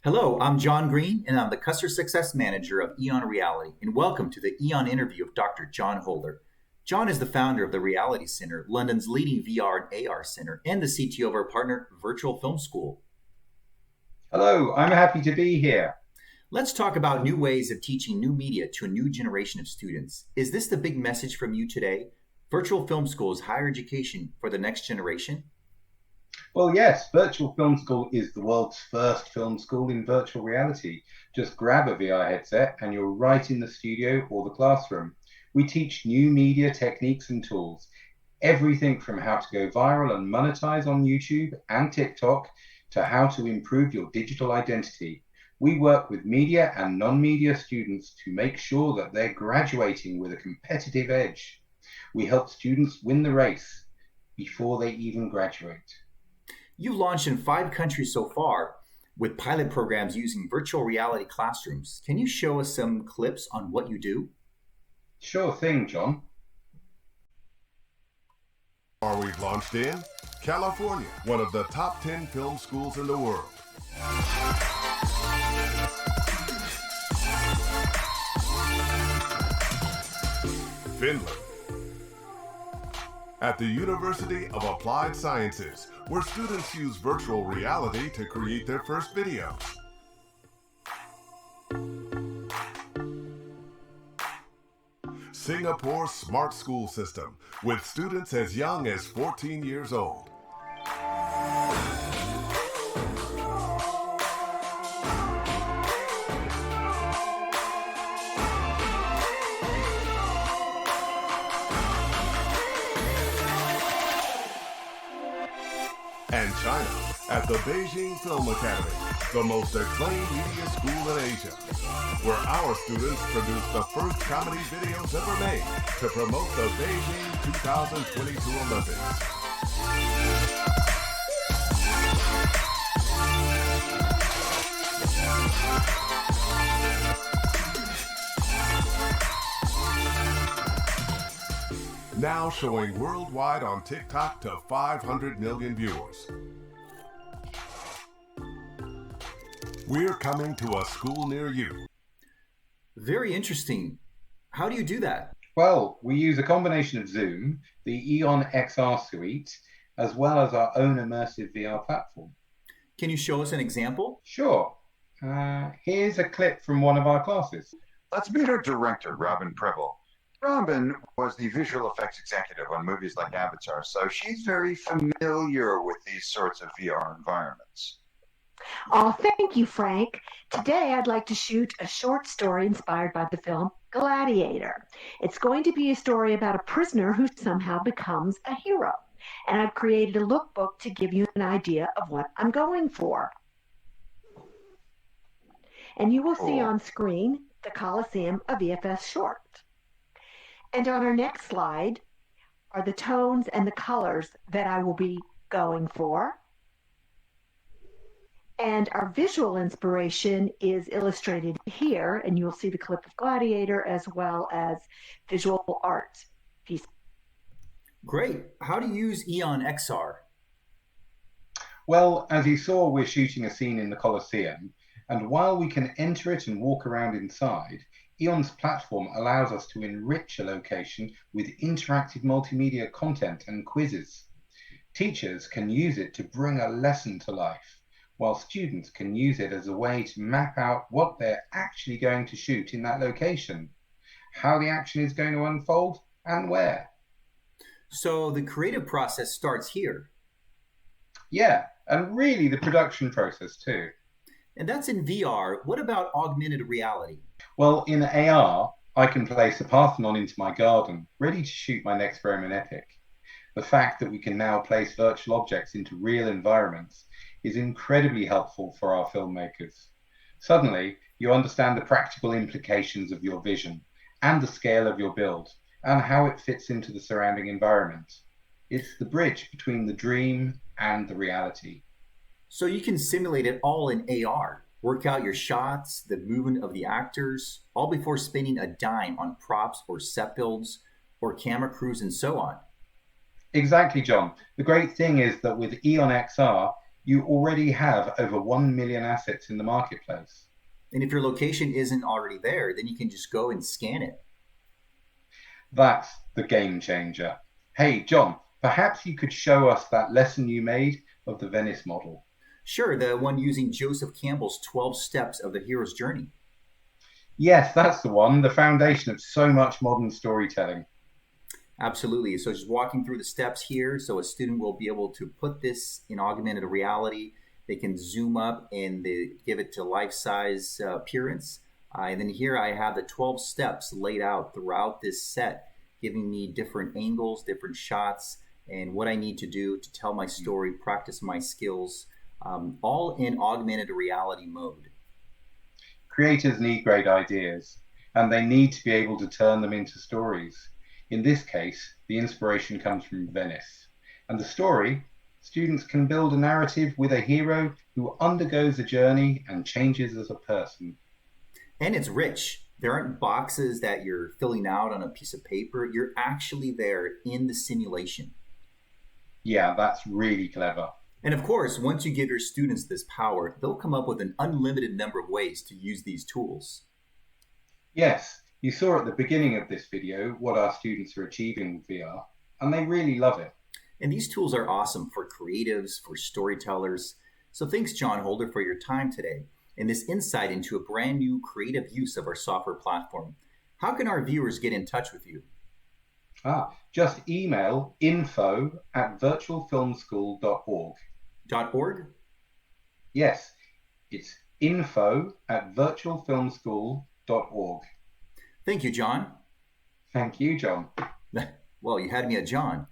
Hello, I'm John Greene, and I'm the Customer Success Manager of Eon Reality, and welcome to the Eon interview of Dr. John Holder. John is the founder of the Reality Center, London's leading VR and AR center, and the CTO of our partner, Virtual Film School. Hello, I'm happy to be here. Let's talk about new ways of teaching new media to a new generation of students. Is this the big message from you today? Virtual Film School is higher education for the next generation? Well, yes, Virtual Film School is the world's first film school in virtual reality. Just grab a VR headset and you're right in the studio or the classroom. We teach new media techniques and tools, everything from how to go viral and monetize on YouTube and TikTok to how to improve your digital identity. We work with media and non-media students to make sure that they're graduating with a competitive edge. We help students win the race before they even graduate. You've launched in 5 countries so far with pilot programs using virtual reality classrooms. Can you show us some clips on what you do? Sure thing, John. We've launched in California, one of the top 10 film schools in the world. Finland. At the University of Applied Sciences, where students use virtual reality to create their first videos. Singapore's smart school system, with students as young as 14 years old. And China, at the Beijing Film Academy, the most acclaimed media school in Asia, where our students produce the first comedy videos ever made to promote the Beijing 2022 Olympics. Now showing worldwide on TikTok to 500 million viewers. We're coming to a school near you. Very interesting. How do you do that? Well, we use a combination of Zoom, the Eon XR suite, as well as our own immersive VR platform. Can you show us an example? Sure. Here's a clip from one of our classes. Let's meet our director, Robin Preble. Robin was the visual effects executive on movies like Avatar, so she's very familiar with these sorts of VR environments. Oh, thank you, Frank. Today I'd like to shoot a short story inspired by the film Gladiator. It's going to be a story about a prisoner who somehow becomes a hero. And I've created a lookbook to give you an idea of what I'm going for. And you will see on screen the Coliseum of EFS short. And on our next slide are the tones and the colors that I will be going for. And our visual inspiration is illustrated here, and you'll see the clip of Gladiator as well as visual art pieces. Great. How do you use Eon XR? Well, as you saw, we're shooting a scene in the Coliseum, and while we can enter it and walk around inside, Eon's platform allows us to enrich a location with interactive multimedia content and quizzes. Teachers can use it to bring a lesson to life, while students can use it as a way to map out what they're actually going to shoot in that location, how the action is going to unfold, and where. So the creative process starts here. Yeah, and really the production process too. And that's in VR. What about augmented reality? Well, in AR, I can place a Parthenon into my garden, ready to shoot my next Roman epic. The fact that we can now place virtual objects into real environments is incredibly helpful for our filmmakers. Suddenly, you understand the practical implications of your vision and the scale of your build and how it fits into the surrounding environment. It's the bridge between the dream and the reality. So you can simulate it all in AR, work out your shots, the movement of the actors, all before spending a dime on props or set builds or camera crews and so on. Exactly, John. The great thing is that with Eon XR, You already have over 1 million assets in the marketplace. And if your location isn't already there, then you can just go and scan it. That's the game changer. Hey, John, perhaps you could show us that lesson you made of the Venice model. Sure, the one using Joseph Campbell's 12 steps of the hero's journey. Yes, that's the one, the foundation of so much modern storytelling. Absolutely. So just walking through the steps here, so a student will be able to put this in augmented reality. They can zoom up and they give it to life-size appearance. And then here I have the 12 steps laid out throughout this set, giving me different angles, different shots, and what I need to do to tell my story, practice my skills, all in augmented reality mode. Creators need great ideas, and they need to be able to turn them into stories. In this case, the inspiration comes from Venice. And the story, students can build a narrative with a hero who undergoes a journey and changes as a person. And it's rich. There aren't boxes that you're filling out on a piece of paper. You're actually there in the simulation. Yeah, that's really clever. And of course, once you give your students this power, they'll come up with an unlimited number of ways to use these tools. Yes, you saw at the beginning of this video what our students are achieving with VR, and they really love it. And these tools are awesome for creatives, for storytellers. So thanks, John Holder, for your time today and this insight into a brand new creative use of our software platform. How can our viewers get in touch with you? Just email info@virtualfilmschool.org. .org? Yes, it's info@virtualfilmschool.org. Thank you, John. Thank you, John. Well, you had me at John.